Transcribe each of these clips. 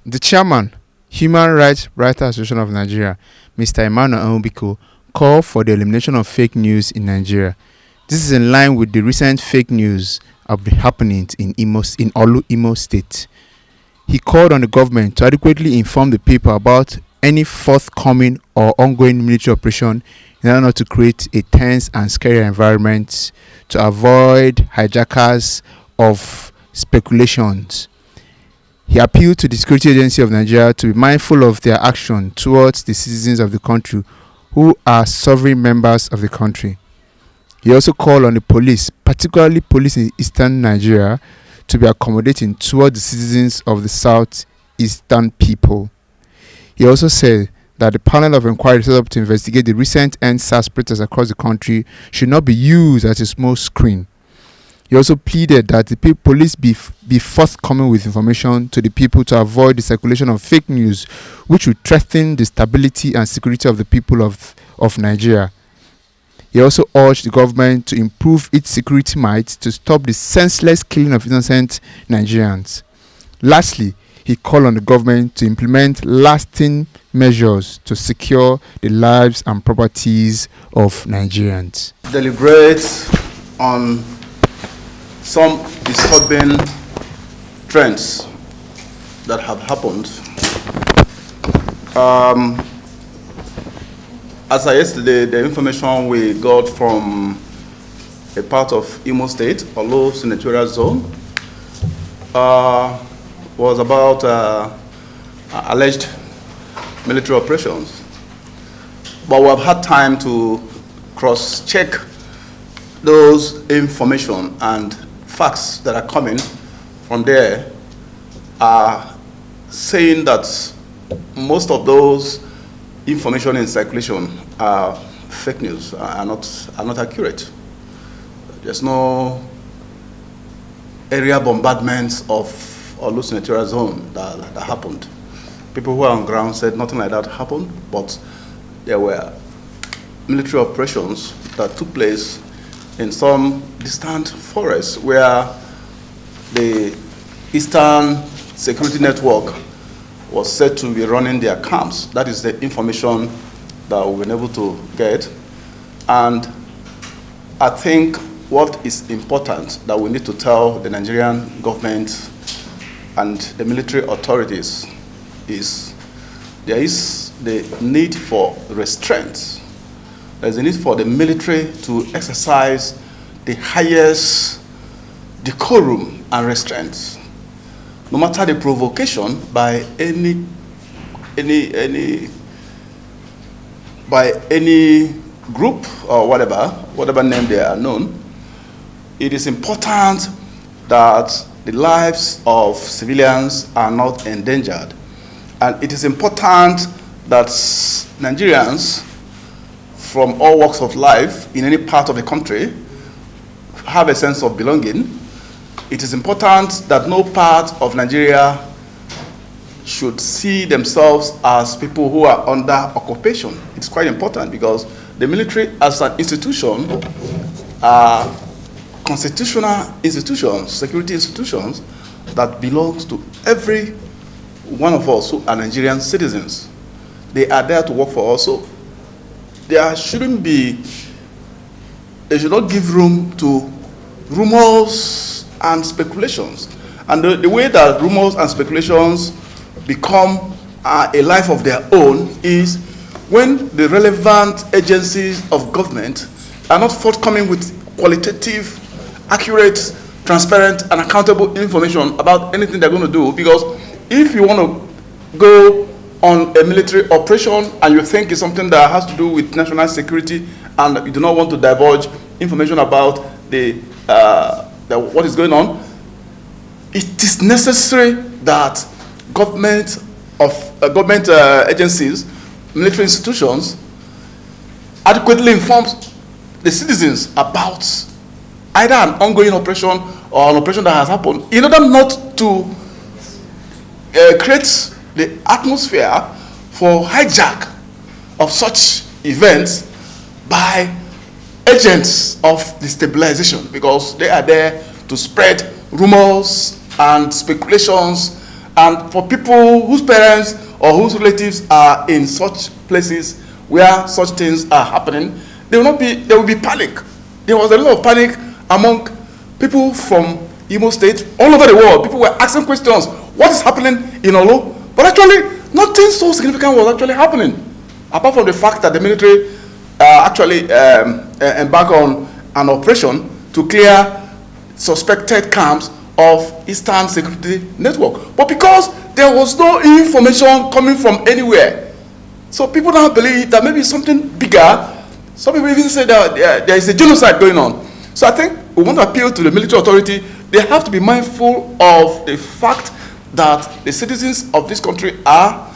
The chairman, Human Rights Writers Association of Nigeria, Mr. Emmanuel Onwubiko, called for the elimination of fake news in Nigeria. This is in line with the recent fake news of the happenings in Olu, Imo State. He called on the government to adequately inform the people about any forthcoming or ongoing military operation in order not to create a tense and scary environment to avoid hijackers of speculations. He appealed to the Security Agency of Nigeria to be mindful of their action towards the citizens of the country who are sovereign members of the country. He also called on the police, particularly police in eastern Nigeria, to be accommodating towards the citizens of the southeastern people. He also said that the panel of inquiry set up to investigate the recent EndSARS protests across the country should not be used as a smoke screen. He also pleaded that the police be forthcoming with information to the people to avoid the circulation of fake news, which would threaten the stability and security of the people of Nigeria. He also urged the government to improve its security might to stop the senseless killing of innocent Nigerians. Lastly, he called on the government to implement lasting measures to secure the lives and properties of Nigerians. Deliberate on some disturbing trends that have happened. As of yesterday, the information we got from a part of Imo State, Olu Senatorial Zone, was about alleged military operations. But we have had time to cross-check those information and facts that are coming from there are saying that most of those information in circulation are fake news, are not accurate. There's no area bombardments of Olu Senatorial Zone that happened. People who are on ground said nothing like that happened, but there were military operations that took place in some distant forests where the Eastern Security Network was said to be running their camps. That is the information that we've been able to get. And I think what is important that we need to tell the Nigerian government and the military authorities is there is the need for restraint. There's a need for the military to exercise the highest decorum and restraint, no matter the provocation by any group or whatever name they are known. It is important that the lives of civilians are not endangered, and it is important that Nigerians from all walks of life in any part of the country have a sense of belonging. It is important that no part of Nigeria should see themselves as people who are under occupation. It's quite important because the military as an institution are constitutional institutions, security institutions that belongs to every one of us who are Nigerian citizens. They are there to work for us. So they should not give room to rumors and speculations. And the way that rumors and speculations become a life of their own is when the relevant agencies of government are not forthcoming with qualitative, accurate, transparent, and accountable information about anything they're going to do. Because if you want to go on a military operation and you think it's something that has to do with national security and you do not want to divulge information about what is going on, it is necessary that government agencies, military institutions, adequately inform the citizens about either an ongoing operation or an operation that has happened, in order not to create the atmosphere for hijack of such events by agents of destabilization, because they are there to spread rumors and speculations And for people whose parents or whose relatives are in such places where such things are happening, there will be panic. There was a lot of panic among people from Imo State, all over the world. People were asking questions, what is happening in Olo? But actually, nothing so significant was actually happening, apart from the fact that the military actually embarked on an operation to clear suspected camps of Eastern Security Network. But because there was no information coming from anywhere, so people now believe that maybe something bigger. Some people even say that there is a genocide going on. So I think we want to appeal to the military authority. They have to be mindful of the fact that the citizens of this country are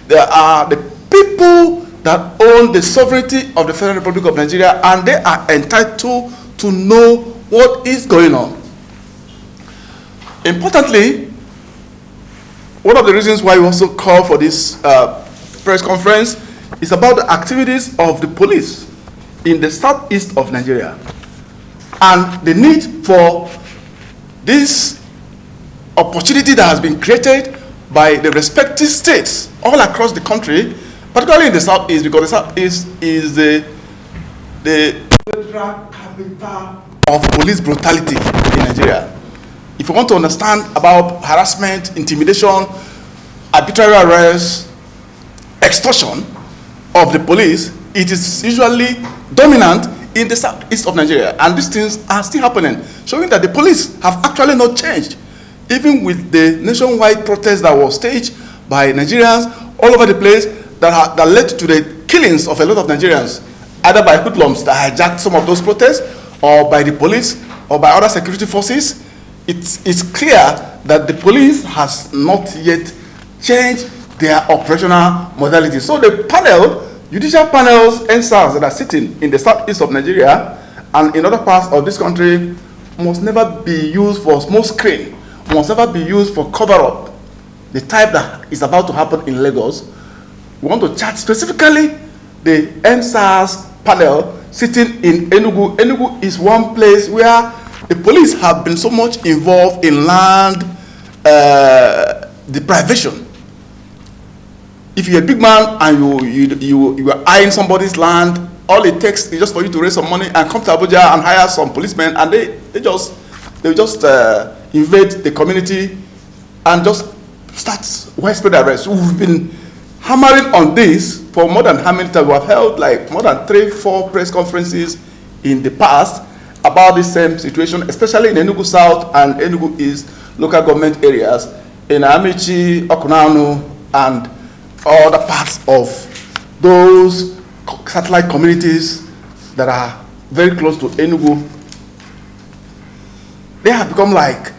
the people that own the sovereignty of the Federal Republic of Nigeria, and they are entitled to know what is going on. Importantly, one of the reasons why we also call for this press conference is about the activities of the police in the southeast of Nigeria and the need for this opportunity that has been created by the respective states all across the country, particularly in the southeast, because the southeast is the federal capital of police brutality in Nigeria. If you want to understand about harassment, intimidation, arbitrary arrest, extortion of the police, it is usually dominant in the southeast of Nigeria, and these things are still happening, showing that the police have actually not changed, even with the nationwide protest that was staged by Nigerians all over the place that led to the killings of a lot of Nigerians, either by hoodlums that hijacked some of those protests, or by the police, or by other security forces. It's clear that the police has not yet changed their operational modalities. So the panel, judicial panels, NSAS that are sitting in the southeast of Nigeria and in other parts of this country must never be used for smoke screen, must never be used for cover-up, the type that is about to happen in Lagos. We want to chat specifically the NSAS panel sitting in Enugu. Enugu is one place where the police have been so much involved in land deprivation. If you're a big man and you are eyeing somebody's land, all it takes is just for you to raise some money and come to Abuja and hire some policemen, and they just invade the community and just start widespread arrest. We've been hammering on this for more than how many times? We have held like more than 3-4 press conferences in the past about this same situation, especially in Enugu South and Enugu East local government areas, in Amici, Okunanu, and other parts of those satellite communities that are very close to Enugu. They have become like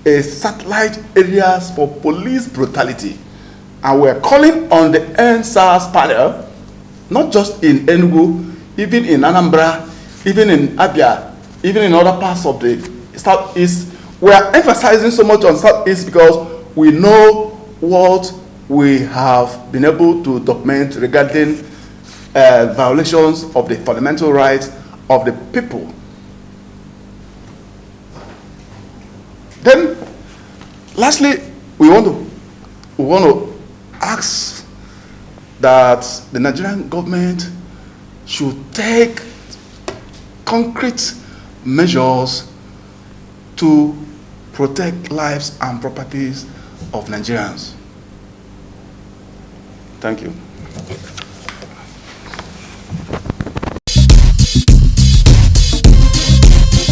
a satellite areas for police brutality. And we're calling on the NSAS panel, not just in Enugu, even in Anambra, even in Abia, even in other parts of the southeast. We are emphasizing so much on southeast because we know what we have been able to document regarding violations of the fundamental rights of the people. Then, lastly, we want to ask that the Nigerian government should take concrete measures to protect lives and properties of Nigerians. Thank you.